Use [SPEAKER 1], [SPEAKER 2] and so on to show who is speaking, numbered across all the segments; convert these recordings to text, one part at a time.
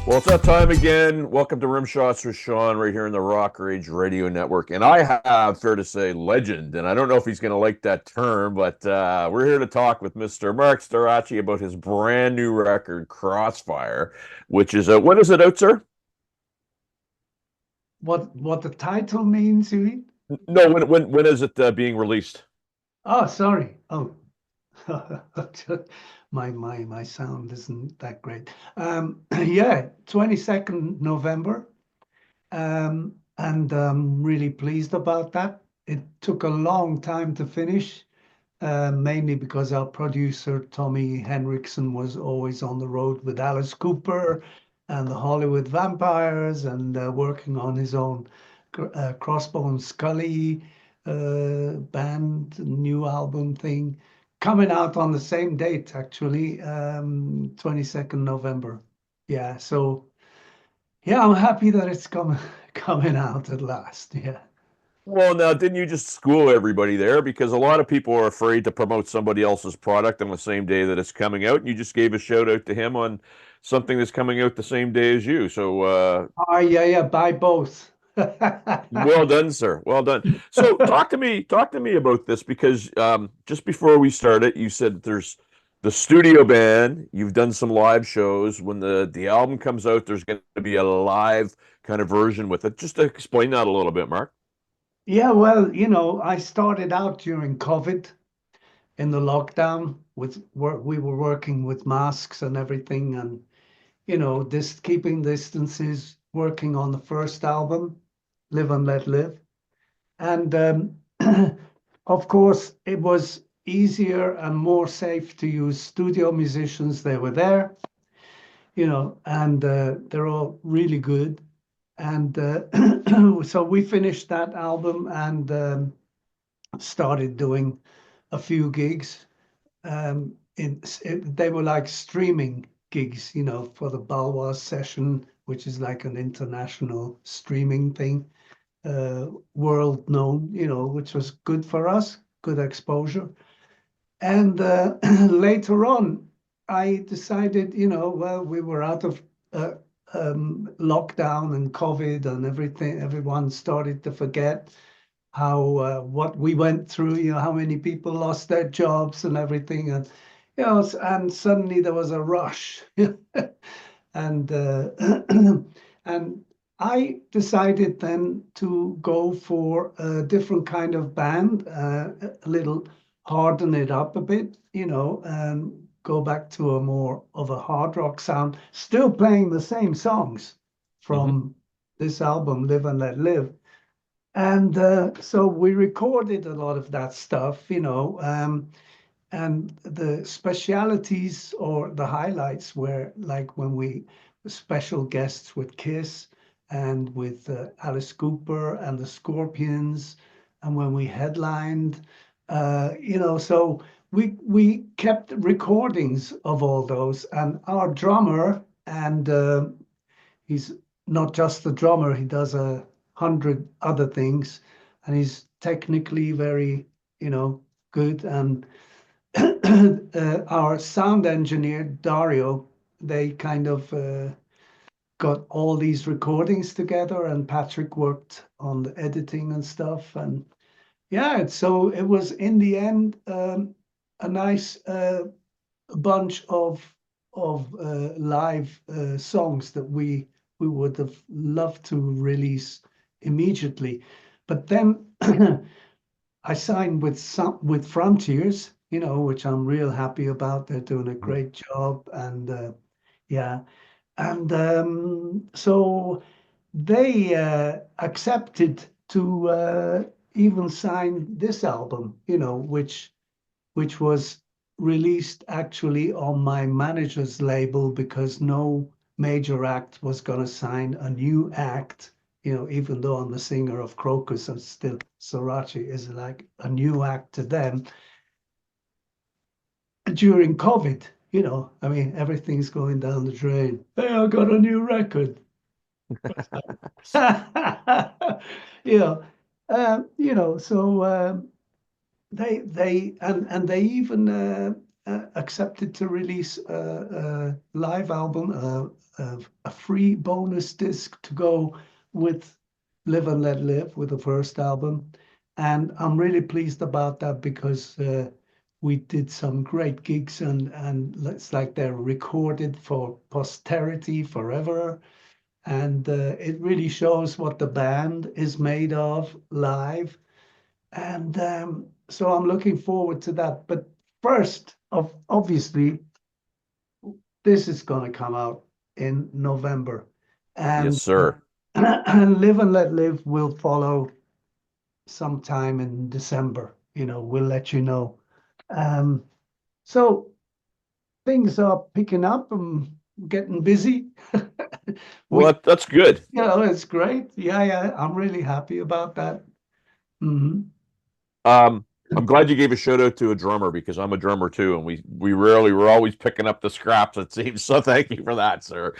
[SPEAKER 1] Well, it's that time again. Welcome to Rim Shots with Sean right here in the Rock Rage Radio Network. And I have, fair to say, legend. And I don't know if he's going to like that term, but we're here to talk with Mr. Marc Storace about his brand new record, Crossfire, which is, when is it out, sir?
[SPEAKER 2] What the title means, you mean?
[SPEAKER 1] No, when is it being released?
[SPEAKER 2] Oh, sorry. Oh, my sound isn't that great. Yeah, 22nd November. And I'm really pleased about that. It took a long time to finish, mainly because our producer Tommy Henriksen was always on the road with Alice Cooper and the Hollywood Vampires and working on his own Crossbone Scully band new album thing coming out on the same date actually, 22nd November. Yeah, so yeah, I'm happy that it's coming out at last. Yeah.
[SPEAKER 1] Well, now, didn't you just school everybody there? Because a lot of people are afraid to promote somebody else's product on the same day that it's coming out. And you just gave a shout out to him on something that's coming out the same day as you. So,
[SPEAKER 2] Oh, yeah, yeah, buy both.
[SPEAKER 1] well done, sir. Well done. So, talk to me about this because just before we started, you said there's the studio band. You've done some live shows. When the album comes out, there's going to be a live kind of version with it. Just to explain that a little bit, Mark.
[SPEAKER 2] Yeah, well, I started out during COVID in the lockdown with work. We were working with masks and everything, and this keeping distances, working on the first album, Live and Let Live. And of course, it was easier and more safe to use studio musicians. They were there, and they're all really good. And so we finished that album and started doing a few gigs. They were like streaming gigs, for the Balwa session, which is like an international streaming thing, world known, which was good for us, good exposure. And later on, I decided, well, we were out of lockdown and COVID and everything. Everyone started to forget how what we went through, how many people lost their jobs and everything. And, and suddenly there was a rush. And and I decided then to go for a different kind of band, a little harden it up a bit, and go back to a more of a hard rock sound, still playing the same songs
[SPEAKER 1] Mm-hmm.
[SPEAKER 2] from this album, Live and Let Live. And so we recorded a lot of that stuff, and the specialities or the highlights were like when we special guests with Kiss and with Alice Cooper and the Scorpions, and when we headlined, so we kept recordings of all those. And our drummer, and he's not just the drummer, he does 100 other things, and he's technically very, good. And our sound engineer, Dario, they kind of got all these recordings together, and Patrick worked on the editing and stuff. And yeah, so it was in the end a nice bunch of live songs that we would have loved to release immediately. But then I signed with Frontiers, which I'm real happy about. They're doing a great job, and yeah, and so they accepted to even sign this album, which was released actually on my manager's label because no major act was going to sign a new act. Even though I'm the singer of Krokus, and still Sorachi is like a new act to them during COVID. I mean, everything's going down the drain. Hey, I got a new record. you know, so they and they even accepted to release a live album, a free bonus disc to go with Live and Let Live with the first album. And I'm really pleased about that because we did some great gigs and it's like they're recorded for posterity forever. And it really shows what the band is made of live. And so I'm looking forward to that. But first, obviously, this is going to come out in November.
[SPEAKER 1] Yes,
[SPEAKER 2] And,
[SPEAKER 1] sir.
[SPEAKER 2] and Live and Let Live will follow sometime in December. We'll let you know. Um, so things are picking up. I'm getting busy.
[SPEAKER 1] Well,
[SPEAKER 2] We,
[SPEAKER 1] that's good.
[SPEAKER 2] it's great. Yeah, yeah. I'm really happy about that. Hmm.
[SPEAKER 1] Um, I'm glad you gave a shout out to a drummer because I'm a drummer too, and we're always picking up the scraps, it seems. So thank you for that, sir.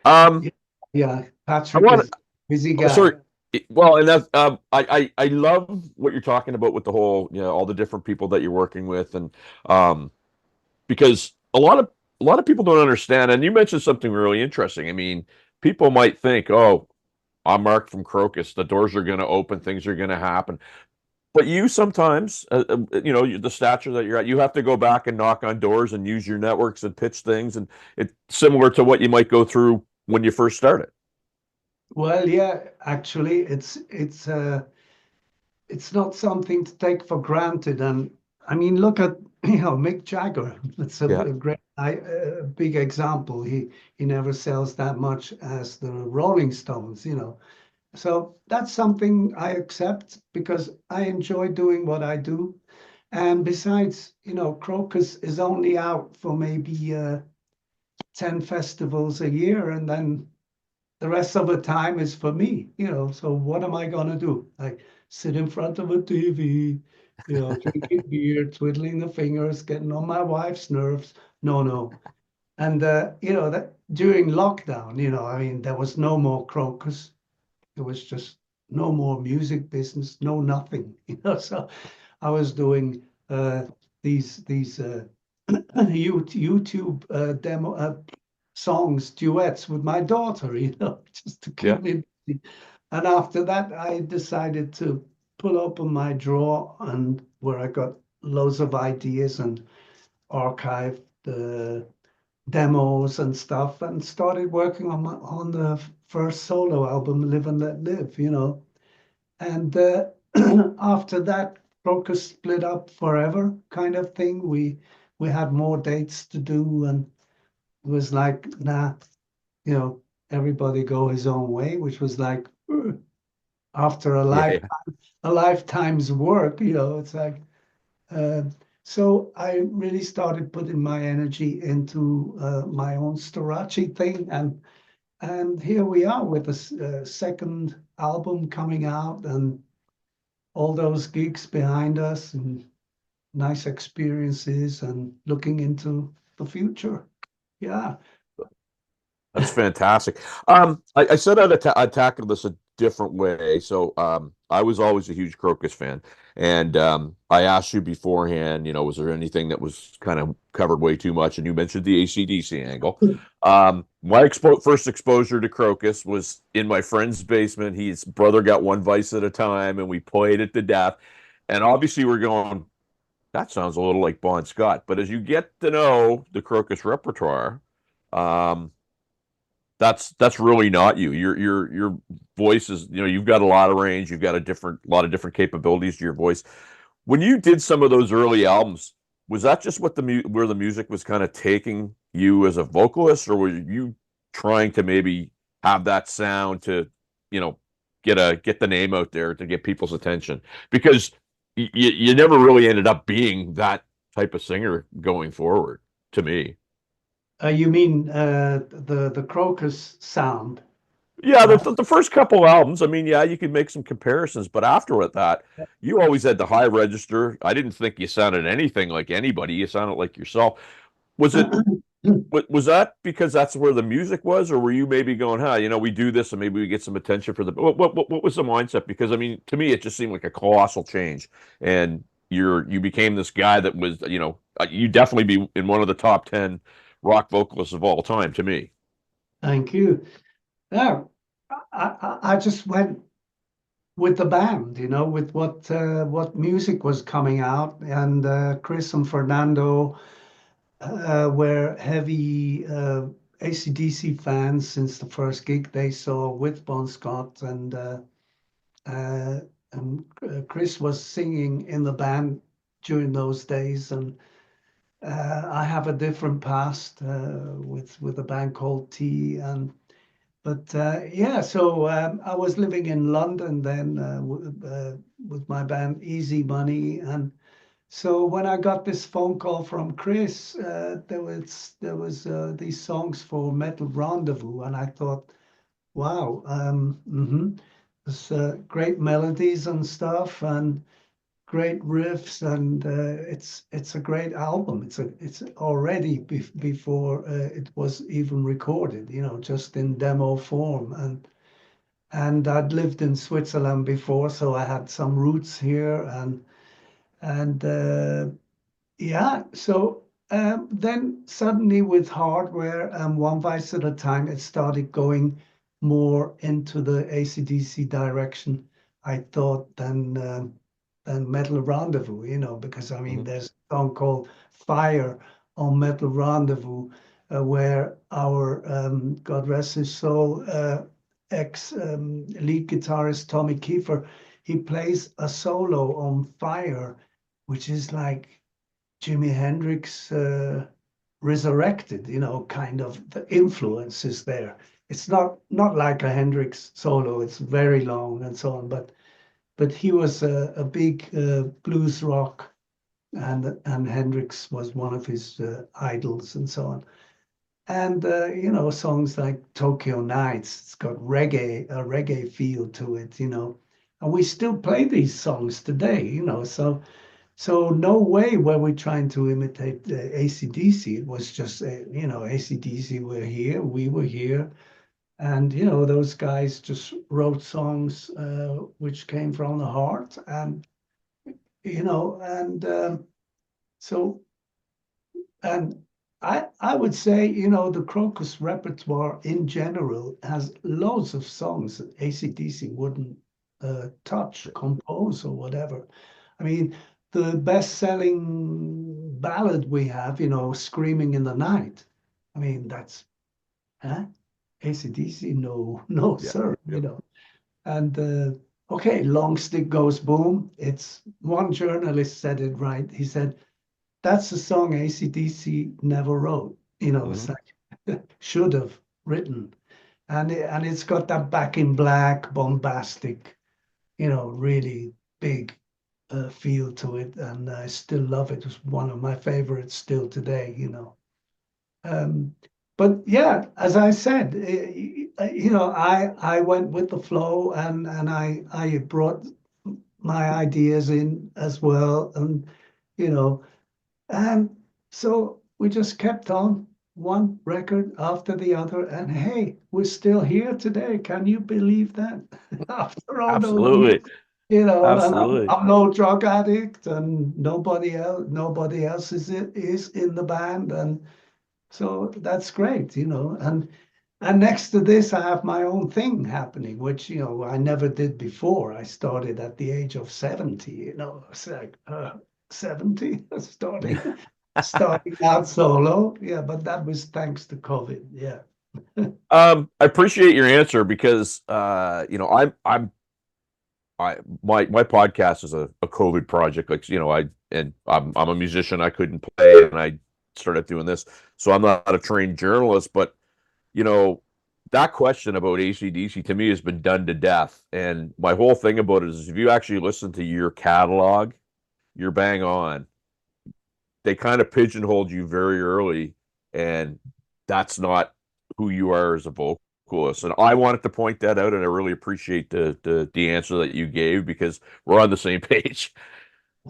[SPEAKER 1] Um,
[SPEAKER 2] Yeah, yeah.
[SPEAKER 1] I
[SPEAKER 2] Patrick
[SPEAKER 1] want
[SPEAKER 2] is a busy
[SPEAKER 1] oh,
[SPEAKER 2] guy.
[SPEAKER 1] sorry. Well, and that's I love what you're talking about with the whole, all the different people that you're working with, and um, because a lot of people don't understand, and you mentioned something really interesting. I mean, people might think, oh, I'm Mark from Krokus, the doors are going to open, things are going to happen. But you sometimes, the stature that you're at, you have to go back and knock on doors and use your networks and pitch things, and it's similar to what you might go through when you first started.
[SPEAKER 2] Well, yeah, actually, it's not something to take for granted. And I mean, look at Mick Jagger. It's
[SPEAKER 1] Yeah,
[SPEAKER 2] a great, a big example. He never sells that much as the Rolling Stones. So that's something I accept because I enjoy doing what I do. And besides, Crocus is only out for maybe 10 festivals a year, and then the rest of the time is for me. So what am I gonna do? Like sit in front of a TV, drinking beer, twiddling the fingers, getting on my wife's nerves. No, no. And that during lockdown, I mean, there was no more Crocus. There was just no more music business, no nothing. So I was doing these YouTube demo songs, duets with my daughter, just to
[SPEAKER 1] yeah,
[SPEAKER 2] keep me busy. And after that, I decided to pull open my drawer and where I got loads of ideas and archived the demos and stuff and started working on the first solo album, Live and Let Live. And after that, Crocus split up forever, kind of thing. We had more dates to do, and it was like, nah, you know, everybody go his own way, which was like after
[SPEAKER 1] yeah, yeah.
[SPEAKER 2] a lifetime's work, it's like uh, so I really started putting my energy into my own Storace thing, and here we are with a second album coming out and all those gigs behind us and nice experiences and looking into the future. Yeah.
[SPEAKER 1] That's fantastic. I said I'd tackle this a different way. So, I was always a huge Crocus fan, and I asked you beforehand, was there anything that was kind of covered way too much? And you mentioned the AC/DC angle. My first exposure to Crocus was in my friend's basement. His brother got one vice at a time, and we played it to death. And obviously, we're going, that sounds a little like Bon Scott. But as you get to know the Crocus repertoire, um, that's really not you. Your voice is, you've got a lot of range, you've got lot of different capabilities to your voice. When you did some of those early albums, was that just where the music was kind of taking you as a vocalist, or were you trying to maybe have that sound to, you know, get the name out there to get people's attention? Because you never really ended up being that type of singer going forward, to me.
[SPEAKER 2] You mean the Crocus sound,
[SPEAKER 1] Yeah, the,
[SPEAKER 2] right?
[SPEAKER 1] the the first couple albums, I mean, yeah, you could make some comparisons, but after that, you always had the high register. I didn't think you sounded anything like anybody. You sounded like yourself. Was it was that because that's where the music was, or were you maybe going, "Huh, we do this and maybe we get some attention for the." What was the mindset? Because I mean, to me, it just seemed like a colossal change. And you became this guy that was, you definitely be in one of the top 10 rock vocalists of all time to me.
[SPEAKER 2] Thank you. Yeah, I just went with the band, with what music was coming out, and Chris and Fernando were heavy AC/DC fans since the first gig they saw with Bon Scott, uh, and Chris was singing in the band during those days, and I have a different past with a band called T, and but yeah, so I was living in London then with my band Easy Money, and so when I got this phone call from Chris, there was these songs for Metal Rendezvous, and I thought, wow, there's great melodies and stuff, and great riffs, and it's a great album. It's already before it was even recorded, just in demo form, and I'd lived in Switzerland before, so I had some roots here, and yeah, so then suddenly with hardware and one vice at a time, it started going more into the AC/DC direction, I thought, than Metal Rendezvous, because I mean,
[SPEAKER 1] Mhm.
[SPEAKER 2] there's a song called Fire on Metal Rendezvous, where our, God rest his soul, ex lead guitarist Tommy Kiefer, he plays a solo on Fire, which is like Jimi Hendrix resurrected, kind of the influence is there. It's not like a Hendrix solo. It's very long and so on, but he was a big blues rock, and Hendrix was one of his idols and so on. And songs like Tokyo Nights, it's got a reggae feel to it, and we still play these songs today, so no way were we trying to imitate AC/DC. It was just, AC/DC were here, we were here, and those guys just wrote songs which came from the heart, and so and I would say, the Krokus repertoire in general has loads of songs that AC/DC wouldn't touch, compose, or whatever. I mean, the best-selling ballad we have, "Screaming in the Night." I mean, that's huh? AC/DC? No, no,
[SPEAKER 1] Yeah.
[SPEAKER 2] sir.
[SPEAKER 1] Yep.
[SPEAKER 2] And okay, "Long Stick Goes Boom." It's one journalist said it right. He said that's a song AC/DC never wrote. It's
[SPEAKER 1] Hmm.
[SPEAKER 2] like should have written, and it's got that Back in Black, bombastic, really big feel to it, and I still love it. It's one of my favorites still today. Um, but yeah, as I said, I went with the flow, and I brought my ideas in as well, and you know, and so we just kept on one record after the other, and hey, we're still here today. Can you believe that? After all those years,
[SPEAKER 1] Absolutely.
[SPEAKER 2] and
[SPEAKER 1] Absolutely.
[SPEAKER 2] I'm no drug addict, and nobody else is in the band, and so that's great, and next to this, I have my own thing happening, which I never did before. I started at the age of 70. It's like 70 starting out solo. Yeah, but that was thanks to COVID. Yeah.
[SPEAKER 1] I appreciate your answer because I my podcast is a COVID project. Like, I'm a musician. I couldn't play, and I started doing this. So I'm not a trained journalist, but you know, that question about AC/DC to me has been done to death. And my whole thing about it is if you actually listen to your catalog, you're bang on. They kind of pigeonholed you very early, and that's not who you are as a vocalist. And I wanted to point that out, and I really appreciate the answer that you gave because we're on the same page.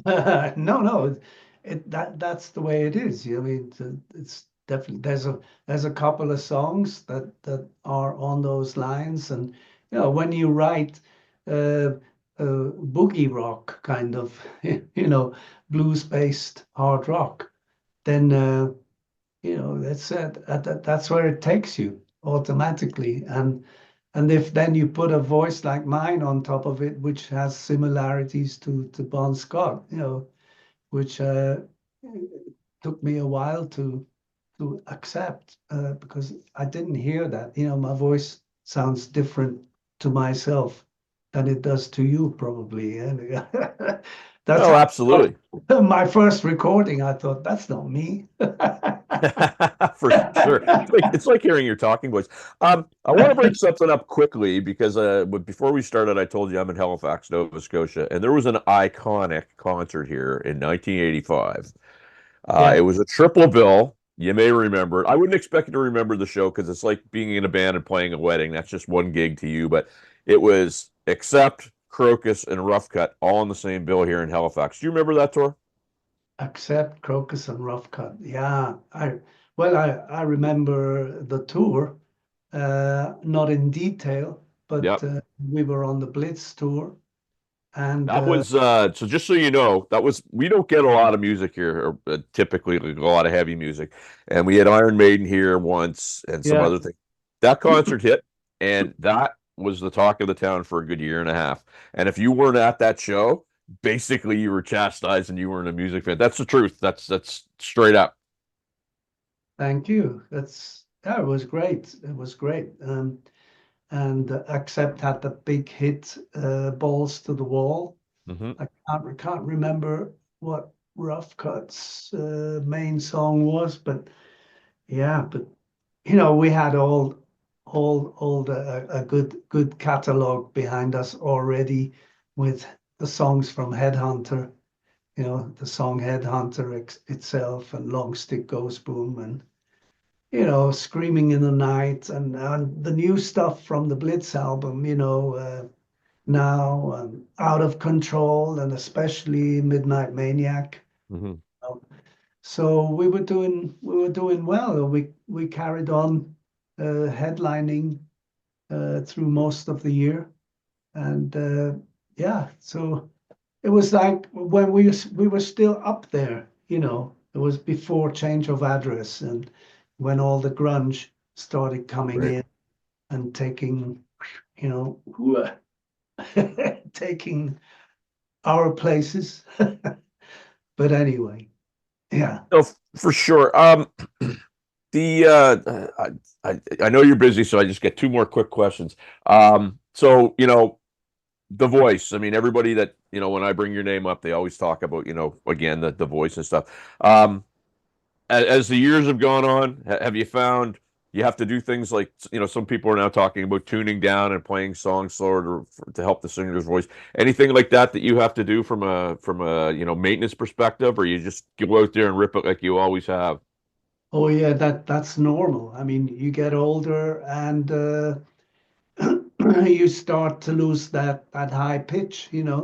[SPEAKER 2] No, that's the way it is. I mean, it's definitely there's a couple of songs that are on those lines, and when you write, uh, boogie rock kind of, blues-based hard rock, then that's where it takes you automatically. And if then you put a voice like mine on top of it, which has similarities to Bon Scott, which took me a while to accept because I didn't hear that. My voice sounds different to myself than it does to you, probably. And that's
[SPEAKER 1] Oh,
[SPEAKER 2] how
[SPEAKER 1] absolutely.
[SPEAKER 2] my first recording. I thought that's not me.
[SPEAKER 1] For sure. It's like hearing your talking voice. I want to bring something up quickly because before we started, I told you I'm in Halifax, Nova Scotia, and there was an iconic concert here in 1985. It
[SPEAKER 2] Yeah,
[SPEAKER 1] was a triple bill. You may remember it. I wouldn't expect you to remember the show because it's like being in a band and playing a wedding. That's just one gig to you, but it was Accept, Krokus, and Rough Cut all on the same bill here in Halifax. Do you remember that tour?
[SPEAKER 2] Accept, Crocus, and Rough Cut. Yeah, I remember the tour, not in detail, but
[SPEAKER 1] Yep.
[SPEAKER 2] we were on the Blitz tour, and
[SPEAKER 1] That was so just so you know, that was we don't get a lot of music here, or typically like, a lot of heavy music. And we had Iron Maiden here once and some
[SPEAKER 2] yeah,
[SPEAKER 1] other thing. That concert hit, and that was the talk of the town for a good year and a half. And if you weren't at that show, basically you were chastised and you weren't a music fan. That's the truth. That's straight up.
[SPEAKER 2] thank you. It was great. It was great. And Accept had the big hit, Balls to the Wall.
[SPEAKER 1] Hmm.
[SPEAKER 2] I can't remember what Rough Cut's main song was, but yeah, but we had all a good catalog behind us already with the songs from Headhunter, the song Headhunter itself and Long Stick Goes Boom and Screaming in the Night and the new stuff from the Blitz album, Now Out of Control and especially Midnight Maniac.
[SPEAKER 1] Hmm.
[SPEAKER 2] So we were doing well. We carried on headlining through most of the year, and yeah, so it was like when we were still up there. It was before change of address and when all the grunge started coming
[SPEAKER 1] Right.
[SPEAKER 2] in and taking, you know, taking our places. But anyway, yeah.
[SPEAKER 1] No, for sure. The I know you're busy, so I just get two more quick questions. So the voice. I mean, everybody that when I bring your name up, they always talk about again the voice and stuff. As the years have gone on, have you found you have to do things like some people are now talking about tuning down and playing songs slower to help the singer's voice. Anything like that you have to do from a maintenance perspective, or you just go out there and rip it like you always have?
[SPEAKER 2] Oh yeah, that's normal. I mean, you get older and you start to lose that high pitch, and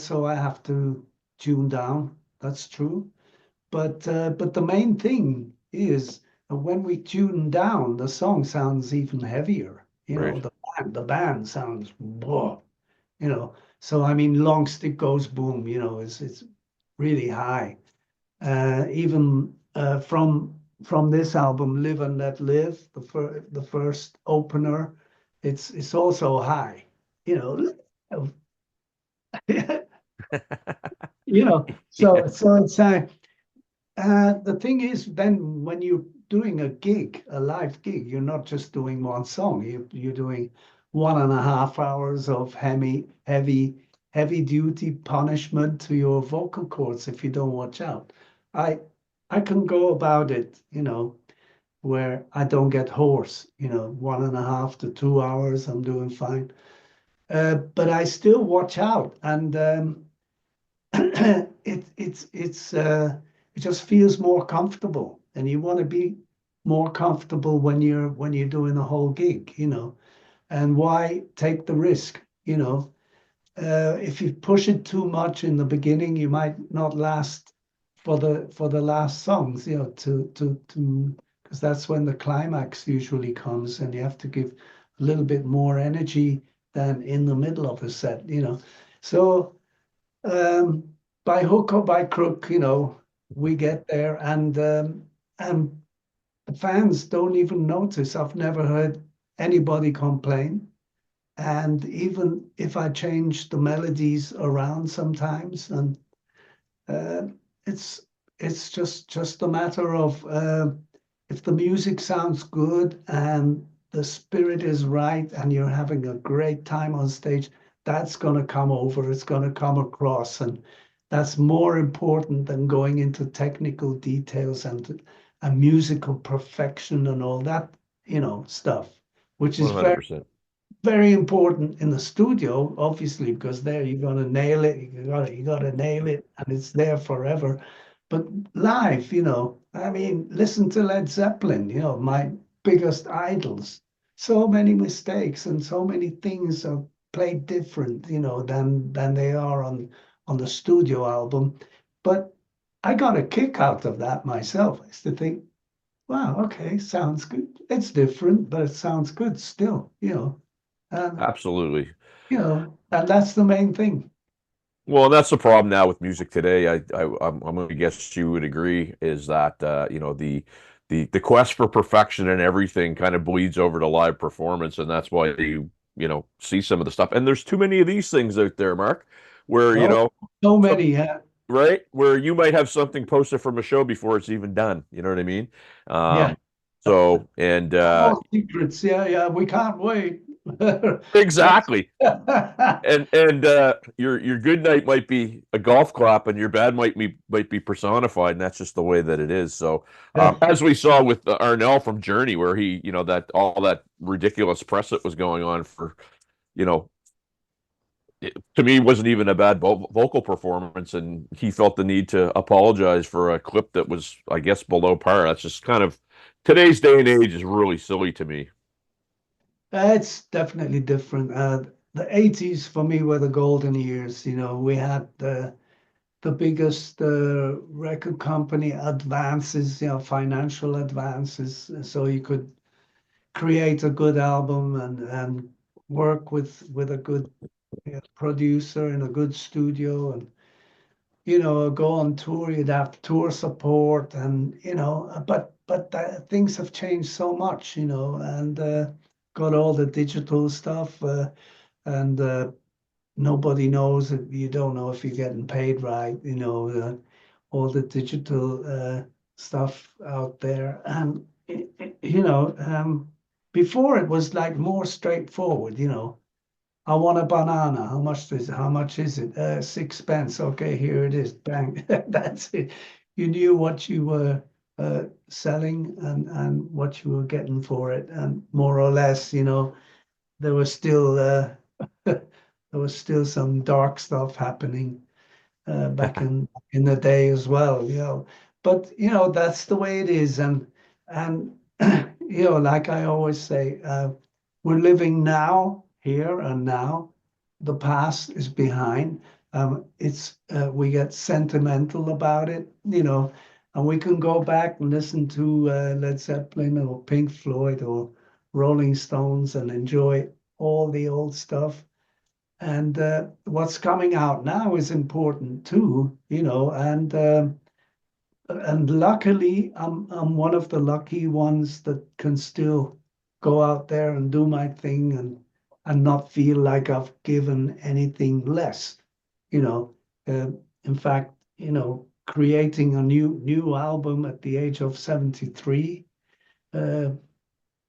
[SPEAKER 2] so I have to tune down. That's true. But the main thing is when we tune down, the song sounds even heavier.
[SPEAKER 1] Right.
[SPEAKER 2] The band sounds whoa, you know. So I mean, Long Stick Goes Boom, it's really high. Even from this album, Live and Let Live, the first opener, it's also high. You know, so
[SPEAKER 1] Yeah.
[SPEAKER 2] it's the thing is, then when you're doing a live gig, you're not just doing one song. You're doing 1.5 hours of heavy duty punishment to your vocal cords if you don't watch out. I I can go about it, where I don't get hoarse. 1.5 to 2 hours, I'm doing fine. But I still watch out, and it just feels more comfortable, and you want to be more comfortable when you're doing a whole gig, and why take the risk, if you push it too much in the beginning, you might not last for the last songs, to because that's when the climax usually comes, and you have to give a little bit more energy than in the middle of a set, you know. So um, by hook or by crook, you know, we get there, and the fans don't even notice. I've never heard anybody complain. And even if I change the melodies around sometimes, and uh, it's it's just a matter of if the music sounds good and the spirit is right and you're having a great time on stage, that's going to come over, it's going to come across, and that's more important than going into technical details and musical perfection and all that, you know, stuff, which is very
[SPEAKER 1] 100%.
[SPEAKER 2] very important in the studio, obviously, because there you're gonna nail it. You gotta nail it, and it's there forever. But live, you know, I mean, listen to Led Zeppelin, you know, my biggest idols. So many mistakes and so many things are played different, you know, than they are on the studio album. But I got a kick out of that myself. I used to think, wow, okay, sounds good. It's different, but it sounds good still, you know. And
[SPEAKER 1] Absolutely.
[SPEAKER 2] and that's the main thing.
[SPEAKER 1] Well, that's the problem now with music today. I'm going to guess you would agree is that the quest for perfection and everything kind of bleeds over to live performance, and that's why you see some of the stuff. And there's too many of these things out there, Mark, where
[SPEAKER 2] Oh, so
[SPEAKER 1] some
[SPEAKER 2] many, yeah,
[SPEAKER 1] right where you might have something posted from a show before it's even done. You know what I mean?
[SPEAKER 2] yeah.
[SPEAKER 1] Um, so and
[SPEAKER 2] All secrets, yeah, yeah. We can't wait.
[SPEAKER 1] exactly. And your good night might be a golf clap, and your bad might be personified, and that's just the way that it is. So,
[SPEAKER 2] Yeah,
[SPEAKER 1] as we saw with Arnell from Journey, where he, that all that ridiculous press that was going on for, you know, to me wasn't even a bad vocal performance, and he felt the need to apologize for a clip that was, I guess, below par. That's just kind of today's day and age is really silly to me.
[SPEAKER 2] it's definitely different. The 80s for me were the golden years. You know, we had the biggest record company advances, you know, financial advances, so you could create a good album and work with a good producer in a good studio, and you know, go on tour. You'd have tour support, and you know, but things have changed so much, you know, and got all the digital stuff, and nobody knows if you don't know if you're getting paid right, you know, all the digital stuff out there, and you know, before it was like more straightforward, you know. I want a banana. How much is it? 6 pence. Okay, here it is. Bang. That's it. You knew what you were selling and what you were getting for it, and more or less, you know, there was still there was still some dark stuff happening back in the day as well, you know. But you know, that's the way it is, and you know, like I always say, we're living now, here and now. The past is behind. It's we get sentimental about it, you know, and we can go back and listen to Led Zeppelin or Pink Floyd or Rolling Stones and enjoy all the old stuff. And what's coming out now is important too, you know. And luckily, I'm one of the lucky ones that can still go out there and do my thing and not feel like I've given anything less, you know. Uh, in fact, you know, creating a new album at the age of 73, uh,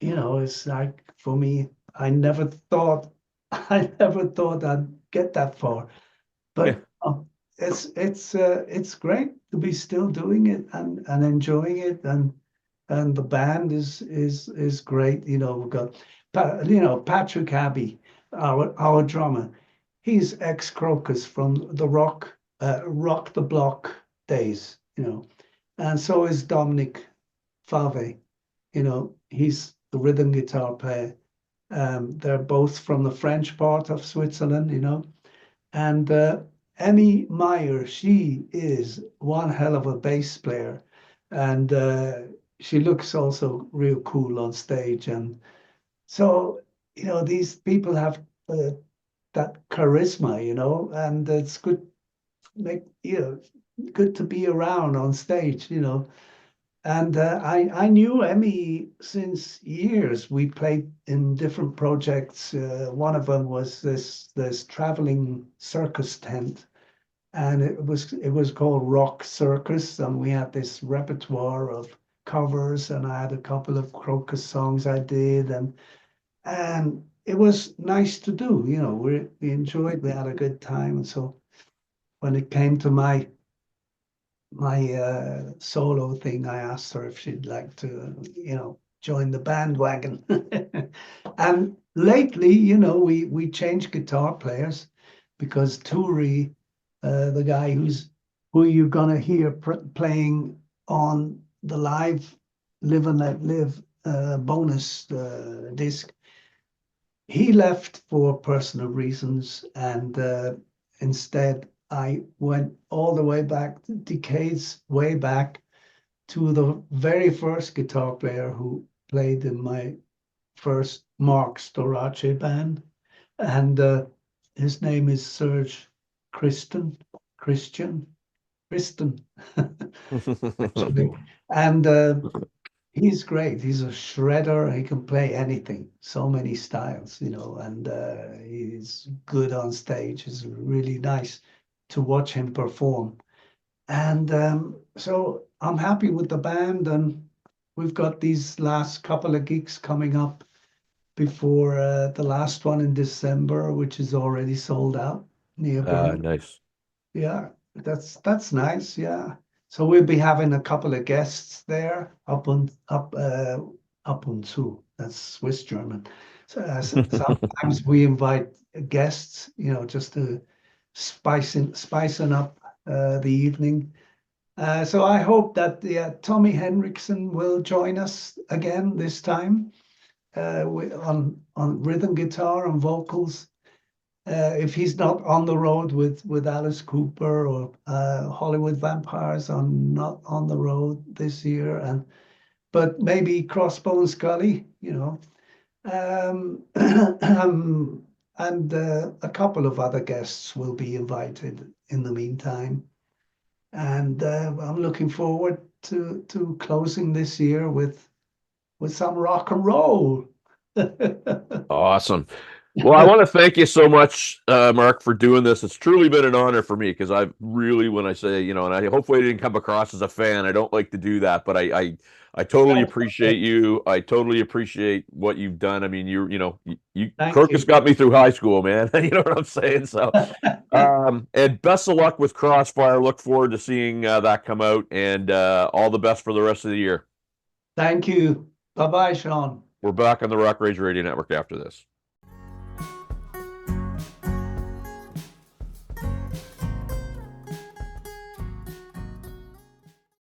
[SPEAKER 2] you know, it's like for me, I never thought I never thought I'd get that far.
[SPEAKER 1] Yeah.
[SPEAKER 2] But it's great to be still doing it and enjoying it, and the band is great. You know, we've got you know, Patrick Abbey, our drummer. He's ex Krokus from the Rock the Block days, you know, and so is Dominic Fave. You know, he's the rhythm guitar player. They're both from the French part of Switzerland, you know. And Emmy Meyer, she is one hell of a bass player, and she looks also real cool on stage. And so, you know, these people have that charisma, and it's good make good to be around on stage, And I knew Emmy since years. We played in different projects. One of them was this traveling circus tent, and it was called Rock Circus, and we had this repertoire of covers, and I had a couple of Krokus songs I did, and it was nice to do. We enjoyed. We had a good time, and so when it came to my solo thing, I asked her if she'd like to, join the bandwagon. And lately, we changed guitar players because Turi, the guy who you're gonna hear playing on the live Live and Let Live bonus disc, he left for personal reasons, and instead I went all the way back, decades way back, to the very first guitar player who played in my first Marc Storace band, and his name is Serge Christian, Christian, Kristen, actually, and he's great. He's a shredder. He can play anything, so many styles, and he's good on stage. It's really nice to watch him perform. And so I'm happy with the band, and we've got these last couple of gigs coming up before the last one in December, which is already sold out near Bern.
[SPEAKER 1] Nice.
[SPEAKER 2] Yeah, that's nice. Yeah. So we'll be having a couple of guests there up on two. That's Swiss German. So sometimes we invite guests, just to spicing up the evening. So I hope that Tommy Henriksen will join us again this time on rhythm guitar and vocals. If he's not on the road with Alice Cooper or Hollywood Vampires, I'm not on the road this year, but maybe Crossbone Scully, and a couple of other guests will be invited in the meantime. And I'm looking forward to closing this year with some rock and roll.
[SPEAKER 1] Awesome. Well, I want to thank you so much, Mark, for doing this. It's truly been an honor for me because I've really, when I say, and I hopefully didn't come across as a fan. I don't like to do that, but I totally appreciate you. I totally appreciate what you've done. I mean, you
[SPEAKER 2] Thank
[SPEAKER 1] Crocus
[SPEAKER 2] you.
[SPEAKER 1] got me through high school, man. You know what I'm saying? So, and best of luck with Crossfire. Look forward to seeing that come out, and all the best for the rest of the year.
[SPEAKER 2] Thank you. Bye-bye, Sean.
[SPEAKER 1] We're back on the Rock Rage Radio Network after this.